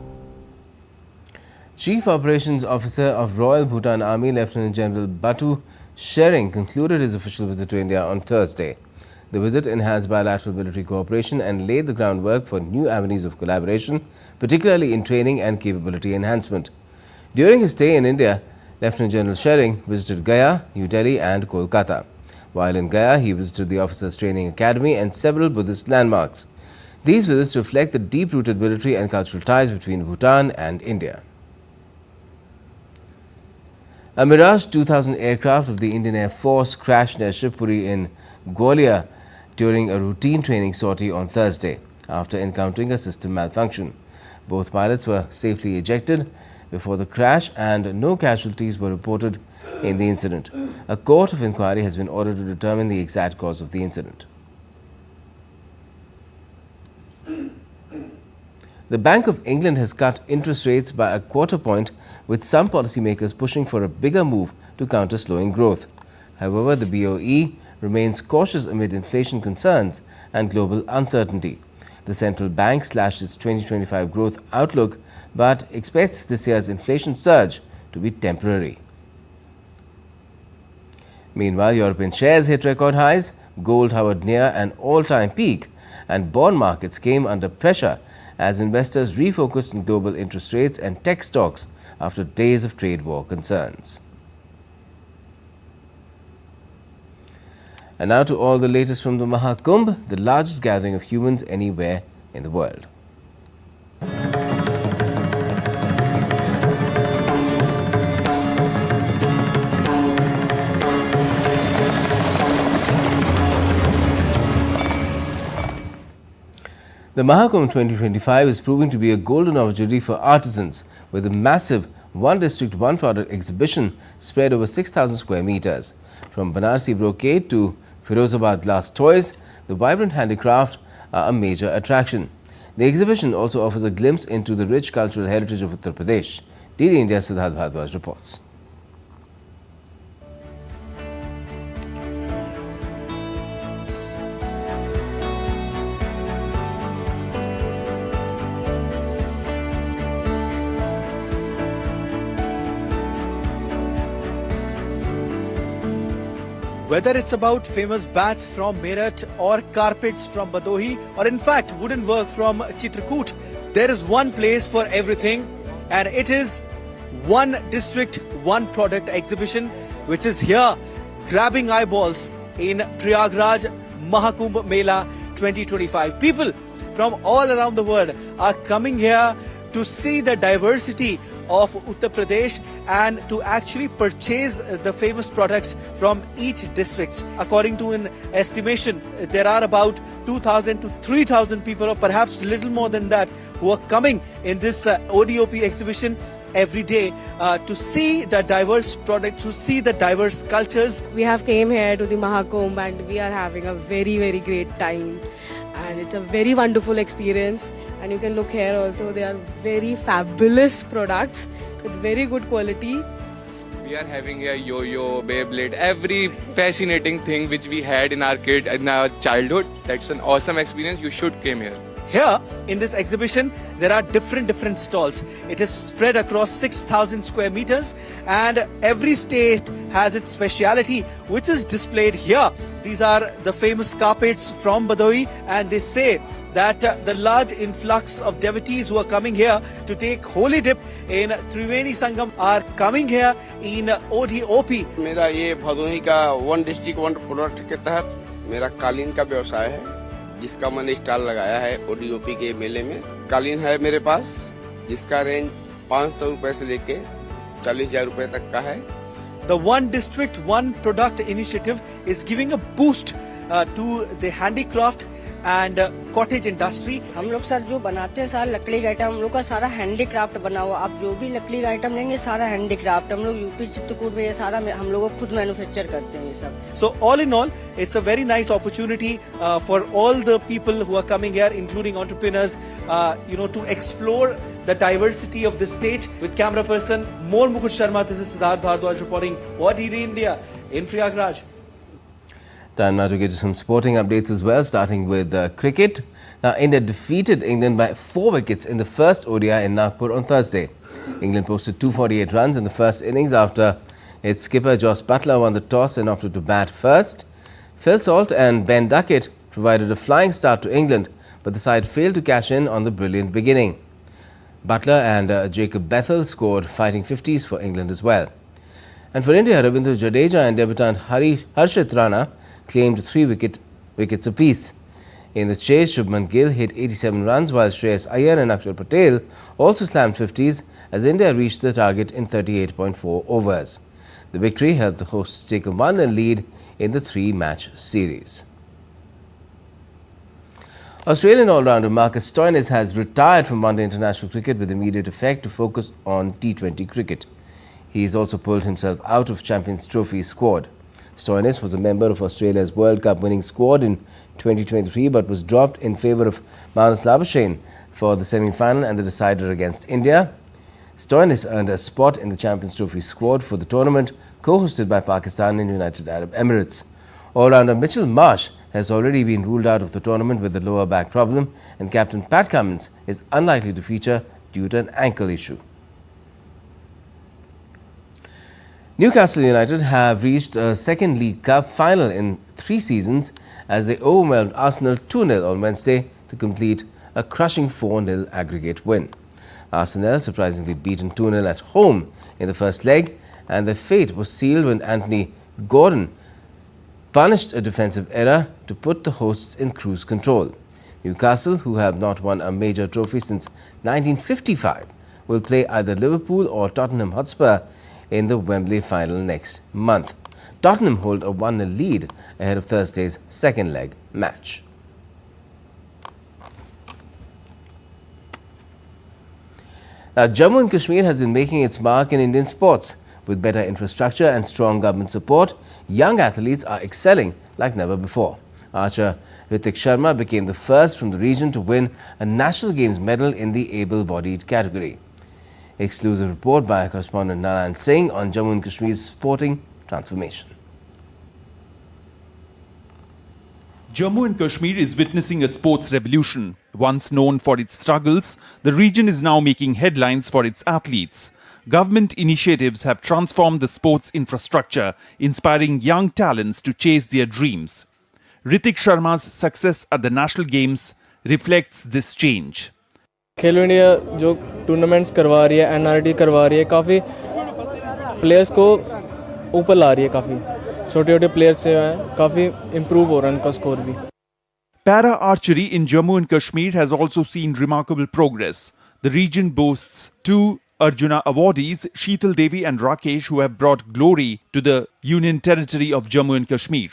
Chief Operations Officer of Royal Bhutan Army, Lieutenant General Batu Shering, concluded his official visit to India on Thursday. The visit enhanced bilateral military cooperation and laid the groundwork for new avenues of collaboration, particularly in training and capability enhancement. During his stay in India, Lieutenant General Shering visited Gaya, New Delhi and Kolkata. While in Gaya, he visited the Officers Training Academy and several Buddhist landmarks. These visits reflect the deep-rooted military and cultural ties between Bhutan and India. A Mirage 2000 aircraft of the Indian Air Force crashed near Shivpuri in Gwalior during a routine training sortie on Thursday after encountering a system malfunction. Both pilots were safely ejected before the crash and no casualties were reported in the incident. A court of inquiry has been ordered to determine the exact cause of the incident. The Bank of England has cut interest rates by a quarter point, with some policymakers pushing for a bigger move to counter slowing growth. However, the BOE remains cautious amid inflation concerns and global uncertainty. The central bank slashed its 2025 growth outlook but expects this year's inflation surge to be temporary. Meanwhile, European shares hit record highs, gold hovered near an all-time peak, and bond markets came under pressure as investors refocused on global interest rates and tech stocks after days of trade war concerns. And now to all the latest from the Mahakumbh, the largest gathering of humans anywhere in the world. The Mahakumbh 2025 is proving to be a golden opportunity for artisans with a massive One District, One Product exhibition spread over 6,000 square meters. From Banarsi brocade to Firozabad glass toys, the vibrant handicraft are a major attraction. The exhibition also offers a glimpse into the rich cultural heritage of Uttar Pradesh. DD India's Siddharth Bhardwaj reports. Whether it's about famous bats from Meerut or carpets from Bhadohi or in fact wooden work from Chitrakoot, there is one place for everything, and it is One District, One Product exhibition which is here grabbing eyeballs in Prayagraj Mahakumbh Mela 2025. People from all around the world are coming here to see the diversity of Uttar Pradesh and to actually purchase the famous products from each district. According to an estimation, there are about 2,000 to 3,000 people, or perhaps a little more than that, who are coming in this ODOP exhibition every day to see the diverse products, to see the diverse cultures. We have came here to the Mahakumbh and we are having a very, very great time. And it's a very wonderful experience. And you can look here also, they are very fabulous products with very good quality. We are having a yo-yo, Beyblade, every fascinating thing which we had in our childhood. That's an awesome experience. You should come here. Here in this exhibition, there are different stalls. It is spread across 6,000 square meters and every state has its speciality which is displayed here. These are the famous carpets from Bhadohi, and they say that the large influx of devotees who are coming here to take holy dip in Triveni Sangam are coming here in ODOP. मेरा ये भदोही का one district one product के तहत मेरा कालीन का व्यवसाय है, जिसका मैंने स्टॉल लगाया है ओडीओपी के मेले में। कालीन है मेरे पास जिसका रेंज 500 रुपए से लेके 40,000 रुपए तक का है। The One District, One Product initiative is giving a boost to the handicraft and cottage industry. हम लोग सर जो बनाते हैं सारा लकड़ी का आइटम, हम लोग का सारा हैंडीक्राफ्ट बना हुआ। आप जो भी लकड़ी का आइटम लेंगे सारा हैंडीक्राफ्ट। हम लोग यूपी चित्रकूट में ये सारा हम लोग खुद मैन्युफैक्चर करते हैं ये सब। So all in all, it's a very nice opportunity for all the people who are coming here, including entrepreneurs, to explore the diversity of the state. With camera person More Mukut Sharma, this is Siddharth Bhardwaj reporting for DD India in Prayagraj. Time now to get to some sporting updates as well, starting with cricket. Now, India defeated England by 4 wickets in the first ODI in Nagpur on Thursday. England posted 248 runs in the first innings after its skipper Jos Buttler won the toss and opted to bat first. Phil Salt and Ben Duckett provided a flying start to England, but the side failed to cash in on the brilliant beginning. Buttler and Jacob Bethel scored fighting 50s for England as well. And for India, Ravindra Jadeja and debutant Harshit Rana claimed 3 wickets apiece. In the chase, Shubman Gill hit 87 runs, while Shreyas Iyer and Akshar Patel also slammed 50s as India reached the target in 38.4 overs. The victory helped the hosts take a 1-0 lead in the 3-match series. Australian all-rounder Marcus Stoinis has retired from one-day international cricket with immediate effect to focus on T20 cricket. He has also pulled himself out of Champions Trophy squad. Stoinis was a member of Australia's World Cup winning squad in 2023 but was dropped in favour of Marnus Labuschagne for the semi-final and the decider against India. Stoinis earned a spot in the Champions Trophy squad for the tournament, co-hosted by Pakistan and United Arab Emirates. All-rounder Mitchell Marsh has already been ruled out of the tournament with a lower back problem, and captain Pat Cummins is unlikely to feature due to an ankle issue. Newcastle United have reached a second League Cup final in 3 seasons as they overwhelmed Arsenal 2-0 on Wednesday to complete a crushing 4-0 aggregate win. Arsenal surprisingly beaten 2-0 at home in the first leg, and their fate was sealed when Anthony Gordon punished a defensive error to put the hosts in cruise control. Newcastle, who have not won a major trophy since 1955, will play either Liverpool or Tottenham Hotspur in the Wembley final next month. Tottenham hold a 1-0 lead ahead of Thursday's second leg match. Now, Jammu and Kashmir has been making its mark in Indian sports. With better infrastructure and strong government support, young athletes are excelling like never before. Archer Ritik Sharma became the first from the region to win a National Games medal in the able-bodied category. Exclusive report by correspondent Narayan Singh on Jammu and Kashmir's sporting transformation. Jammu and Kashmir is witnessing a sports revolution. Once known for its struggles, the region is now making headlines for its athletes. Government initiatives have transformed the sports infrastructure, inspiring young talents to chase their dreams. Ritik Sharma's success at the National Games reflects this change. Khelo India जो tournaments करवा रही है, NRT करवा रही है, काफ़ी players को ऊपर ला रही है, काफ़ी छोटे-छोटे प्लेयर्स जो हैं काफ़ी इम्प्रूव हो रहा है उनका स्कोर भी. Para archery in Jammu and Kashmir has also seen remarkable progress. The region boasts two Arjuna awardees, Sheetal Devi and Rakesh, who have brought glory to the Union Territory of Jammu and Kashmir.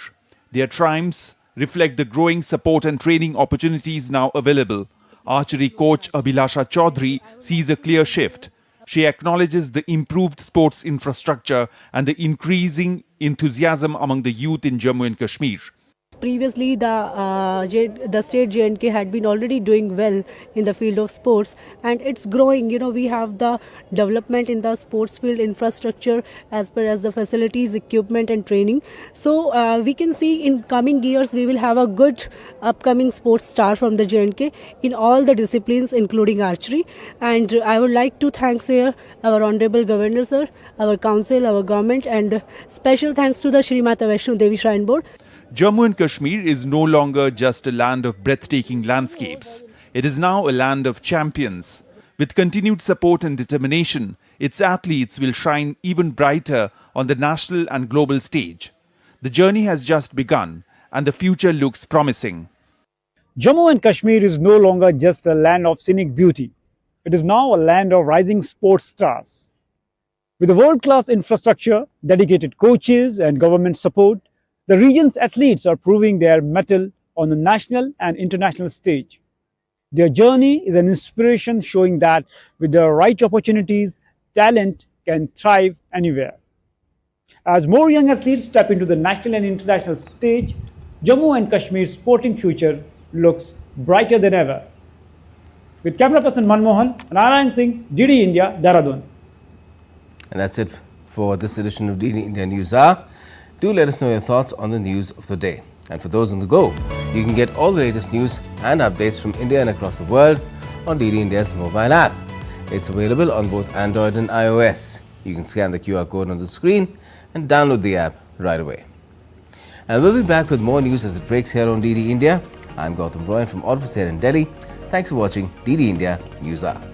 Their triumphs reflect the growing support and training opportunities now available. Archery coach Abhilasha Chaudhary sees a clear shift. She acknowledges the improved sports infrastructure and the increasing enthusiasm among the youth in Jammu and Kashmir. Previously, the state J&K had been already doing well in the field of sports, and it's growing. You know, we have the development in the sports field infrastructure as per as the facilities, equipment and training. So we can see in coming years we will have a good upcoming sports star from the J&K in all the disciplines, including archery. And I would like to thank here our Honorable Governor Sir, our council, our government, and special thanks to the Shri Mata Vaishno Devi Shrine Board. Jammu and Kashmir is no longer just a land of breathtaking landscapes. It is now a land of champions. With continued support and determination, its athletes will shine even brighter on the national and global stage. The journey has just begun, and the future looks promising. Jammu and Kashmir is no longer just a land of scenic beauty. It is now a land of rising sports stars. With a world-class infrastructure, dedicated coaches and government support, the region's athletes are proving their mettle on the national and international stage. Their journey is an inspiration showing that with the right opportunities, talent can thrive anywhere. As more young athletes step into the national and international stage, Jammu and Kashmir's sporting future looks brighter than ever. With camera person Manmohan, Narayan Singh, DD India, Dehradun. And that's it for this edition of DD India NewsHour. Do let us know your thoughts on the news of the day. And for those on the go, you can get all the latest news and updates from India and across the world on DD India's mobile app. It's available on both Android and iOS. You can scan the QR code on the screen and download the app right away. And we'll be back with more news as it breaks here on DD India. I'm Gautam Roy from all of us here in Delhi. Thanks for watching DD India NewsHour.